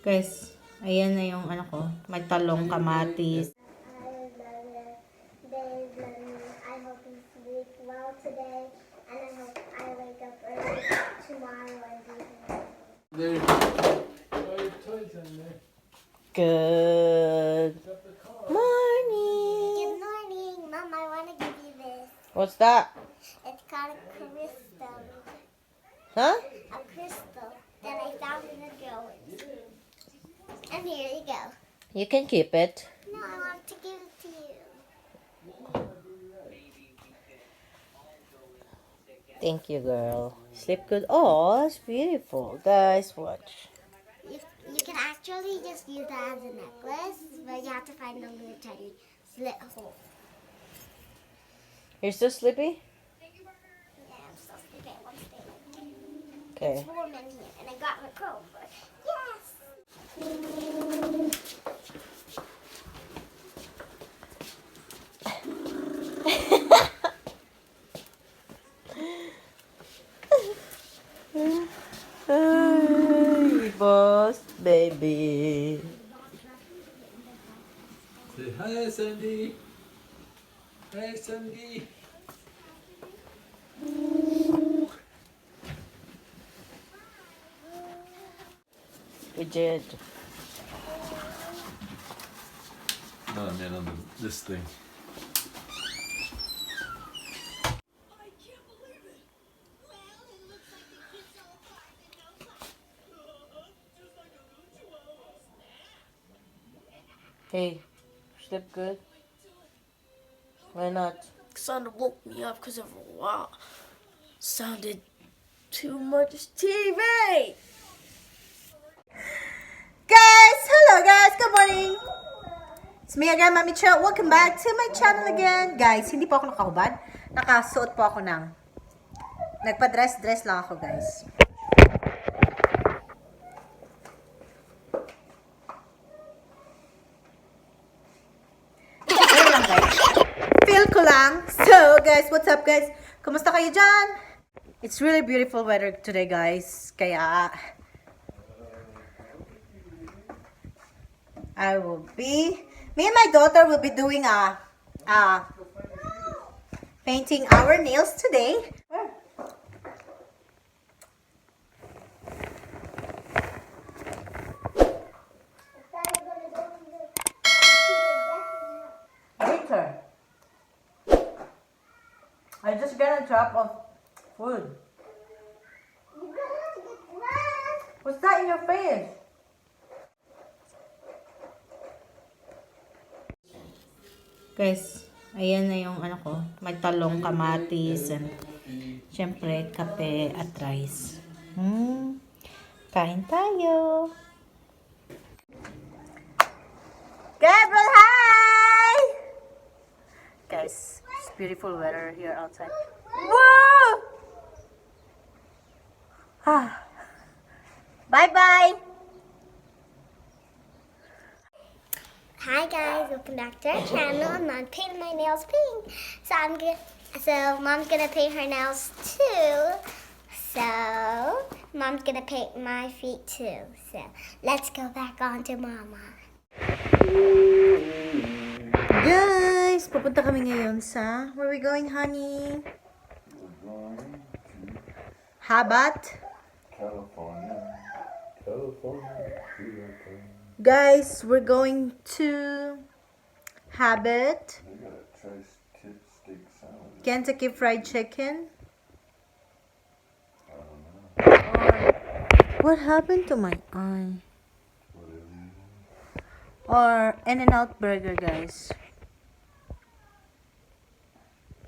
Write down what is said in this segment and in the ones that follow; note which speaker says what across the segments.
Speaker 1: Guys, ayan na yung ano ko. May talong, kamatis.
Speaker 2: I hope you sleep well today, and I hope I wake up early tomorrow and do
Speaker 3: There's toys in there.
Speaker 1: Good morning.
Speaker 2: Good morning, Mom. I want to give you this.
Speaker 1: What's that?
Speaker 2: It's called a crystal.
Speaker 1: Huh?
Speaker 2: A crystal that I found in the drawers. And here you go.
Speaker 1: You can keep it.
Speaker 2: No, I want to give it to you.
Speaker 1: Thank you, girl. Sleep good. Oh, that's beautiful. Guys, watch.
Speaker 2: You can actually just use that as a necklace, but you have to find a little tiny slit hole.
Speaker 1: You're still sleepy?
Speaker 2: Yeah, I'm so sleepy. I want to stay like that.
Speaker 1: Okay.
Speaker 2: It's warm in here, and I got my coat, but yes!
Speaker 1: Hi, boss, baby.
Speaker 3: Say hi, Sandy. Hi, Sandy.
Speaker 1: We did.
Speaker 3: No, I meant on this thing.
Speaker 1: Hey, sleep good? Why not?
Speaker 4: Sandra woke me up because of wow, sounded too much TV.
Speaker 1: Guys, hello guys, good morning. It's me again, Mami Cho. Welcome back to my channel again. Guys, hindi po ako nakahubad. Nakasuot po ako ng nagpa-dress lang ako, guys. Ayun lang, guys. Feel ko lang. So, guys, what's up, guys? Kumusta kayo dyan? It's really beautiful weather today, guys. Kaya me and my daughter will be doing painting our nails today. Later. I just got a drop of food. What's that in your face? Guys, ayan na yung ano ko. May talong, kamatis, and syempre, kape at rice. Kain tayo. Gabriel, hi! Guys, it's beautiful weather here outside. Woo! Bye-bye!
Speaker 2: Hi guys, welcome back to our channel. I'm not painting my nails pink. So Mom's gonna paint her nails too. So Mom's gonna paint my feet too. So let's go back on to Mama.
Speaker 1: Guys, pupunta kami ngayon sa... Where are we going, honey?
Speaker 3: We're going to
Speaker 1: Habat.
Speaker 3: California. California.
Speaker 1: Guys, we're going to Habit.
Speaker 3: They got a tri-tip steak salad.
Speaker 1: Kentucky Fried Chicken.
Speaker 3: I don't know.
Speaker 1: What happened to my eye?
Speaker 3: Whatever you do.
Speaker 1: Or In-N-Out Burger, guys.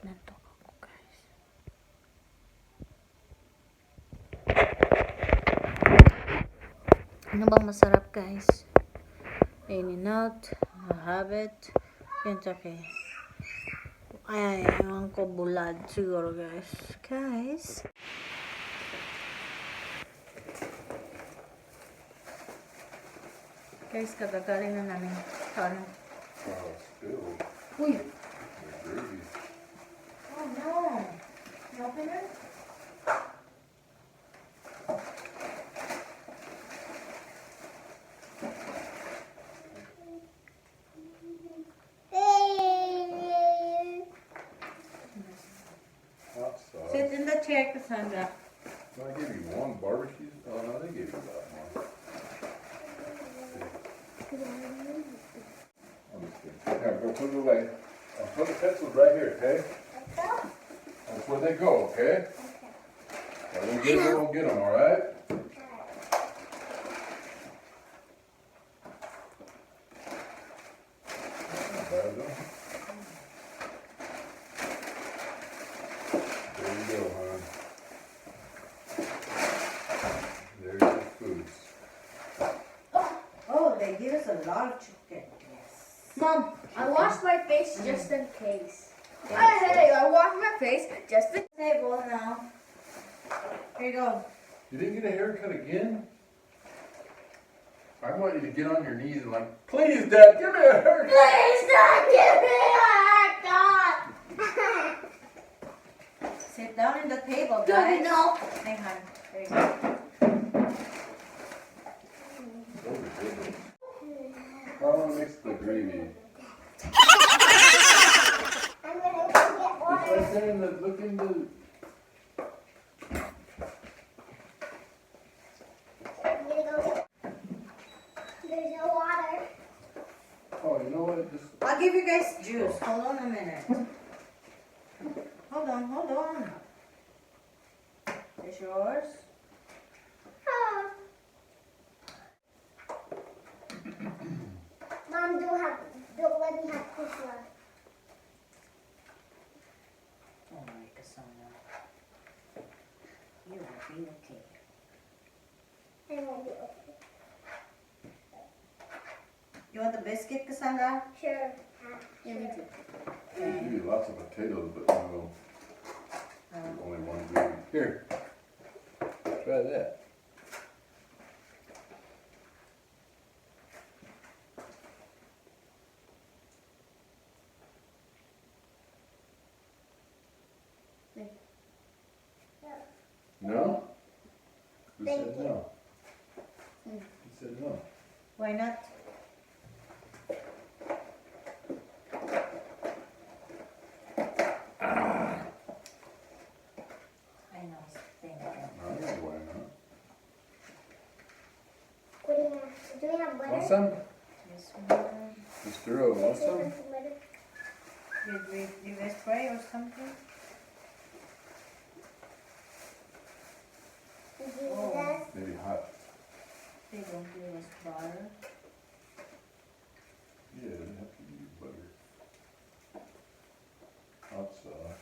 Speaker 1: Nantok ako, guys. Ano bang masarap, guys? In-N-Out, Habit, Kentucky. Ay, ewan ko, bulad siguro, guys. Guys. Guys, kagagaling na namin. Ano?
Speaker 3: Oh, still.
Speaker 1: Uy!
Speaker 3: The gravy.
Speaker 1: Oh, no! You open it? the chair, Cassandra.
Speaker 3: So I gave you one barbecue. Oh no, they gave you that one. I'm just kidding. Here, go put it away. I'll put the pencils right here, okay? That's where they go, okay? I won't get them, I won't get them, all right? Not bad, though. There you go, hon. There's your foods.
Speaker 1: Oh, they give us a lot of chicken. Yes.
Speaker 4: Mom, I washed my face just in case. Hey, I washed my face just in
Speaker 1: Table now. Here you go.
Speaker 3: You didn't get a haircut again? I want you to get on your knees and like, please, Dad, give me a haircut.
Speaker 4: Please don't give me a haircut!
Speaker 1: Sit down in the table,
Speaker 4: Do
Speaker 1: guys.
Speaker 4: you know?
Speaker 1: Hang on. There you go.
Speaker 3: I want to mix the gravy.
Speaker 2: I'm gonna go get
Speaker 3: It's
Speaker 2: water.
Speaker 3: right there in the, look in the,
Speaker 2: I'm gonna go get. There's no water.
Speaker 3: oh, you know what, just,
Speaker 1: I'll give you guys juice. Hold on a minute. Hold on. It's yours.
Speaker 2: Oh. Mom, don't let me have coleslaw.
Speaker 1: Don't worry, Cassandra. You will be okay.
Speaker 2: I won't be okay.
Speaker 1: You want the biscuit, Cassandra?
Speaker 2: Sure.
Speaker 4: Yeah, me too.
Speaker 3: I'll give you lots of potatoes, but no, only one gravy. Here, try that. No? Who
Speaker 2: Thank
Speaker 3: said
Speaker 2: you.
Speaker 3: no? Who said no?
Speaker 1: Why not? I know. Thank you.
Speaker 3: I don't know why not.
Speaker 2: What do you have? Do we have butter?
Speaker 3: Want some?
Speaker 1: This one.
Speaker 3: Mr. O, want some?
Speaker 2: Butter?
Speaker 1: Did you guys pray or something?
Speaker 2: Jesus.
Speaker 3: Maybe hot.
Speaker 1: They don't give us butter.
Speaker 3: Yeah, they have to use butter. Hot sauce.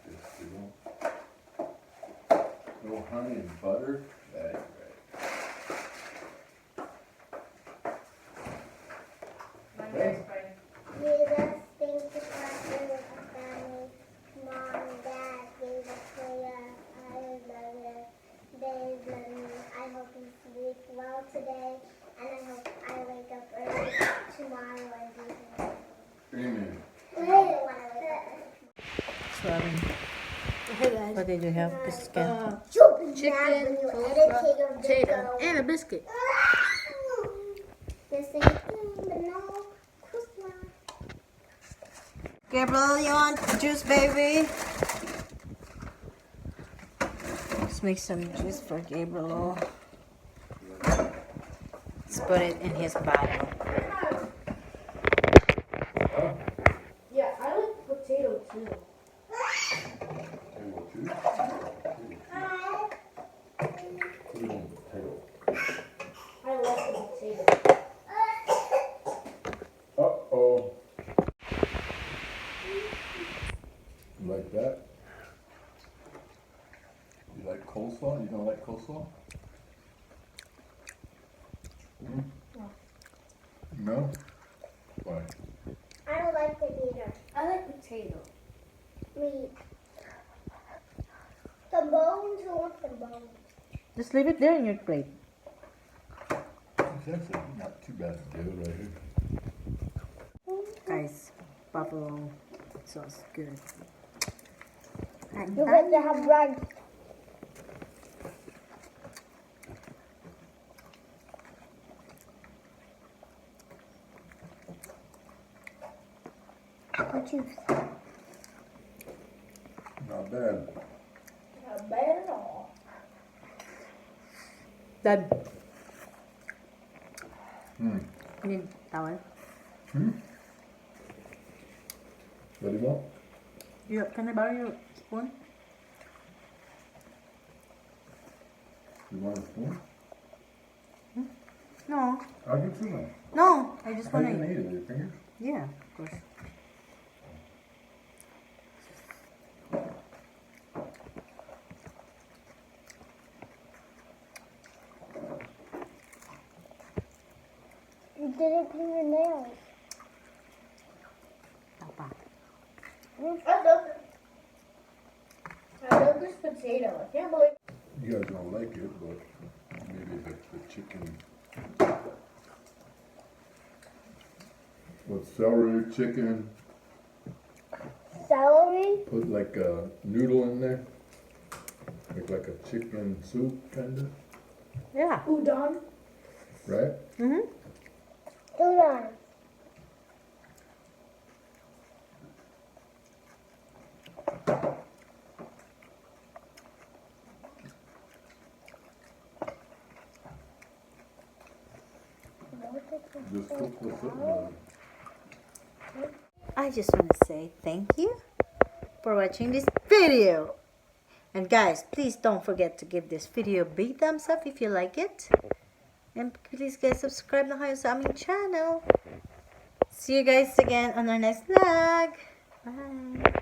Speaker 3: Yes, they don't. No honey and butter? That ain't right.
Speaker 1: When you guys pray.
Speaker 2: Jesus, thank you for being with our family. Mom, Dad, gave us prayer. I love you. They love me. I hope you sleep well today, and I hope I wake up early tomorrow and do things.
Speaker 3: Amen.
Speaker 2: I don't want to wake up.
Speaker 1: Sorry.
Speaker 4: Hey guys.
Speaker 1: What did you have? Biscuit.
Speaker 2: You'll be mad
Speaker 4: Chicken,
Speaker 2: when you
Speaker 4: coleslaw,
Speaker 2: edit your
Speaker 4: potato,
Speaker 2: video.
Speaker 4: and a biscuit.
Speaker 2: The same thing, but no coleslaw.
Speaker 1: Gabriel, you want juice, baby? Let's make some juice for Gabriel. Let's put it in his bottle.
Speaker 4: Yeah, I like potato too.
Speaker 3: Potato too? Put it on the potato.
Speaker 4: I love the potato.
Speaker 3: Uh-oh. You like that? You like coleslaw? You don't like coleslaw? Hmm? No? Why?
Speaker 2: I don't like it either.
Speaker 4: I like potato.
Speaker 2: Me. The bones, who wants the bones?
Speaker 1: Just leave it there in your plate.
Speaker 3: It's actually not too bad to do right here.
Speaker 1: Guys, buffalo sauce, good.
Speaker 2: You better have rice. Juice.
Speaker 3: Not bad.
Speaker 1: Dad,
Speaker 3: Hmm.
Speaker 1: you need towel?
Speaker 3: What do you want?
Speaker 1: Can I borrow your spoon?
Speaker 3: You want a spoon?
Speaker 1: No.
Speaker 3: I'll get you one.
Speaker 1: No, I just
Speaker 3: How you
Speaker 1: want
Speaker 3: gonna
Speaker 1: to.
Speaker 3: eat it with your fingers?
Speaker 1: Yeah, of course.
Speaker 2: You didn't clean your nails.
Speaker 1: Tapa.
Speaker 2: I love this potato. I can't believe.
Speaker 3: You guys don't like it, but maybe the chicken. With celery, chicken,
Speaker 2: Celery?
Speaker 3: put like a noodle in there. Make like a chicken soup kind of,
Speaker 1: Yeah.
Speaker 2: Udon?
Speaker 3: right?
Speaker 1: Mm-hmm.
Speaker 2: Udon.
Speaker 3: Just cook with it.
Speaker 1: I just want to say thank you for watching this video. And guys, please don't forget to give this video a big thumbs up if you like it. And please guys, subscribe na kayo sa aming channel. See you guys again on our next vlog. Bye!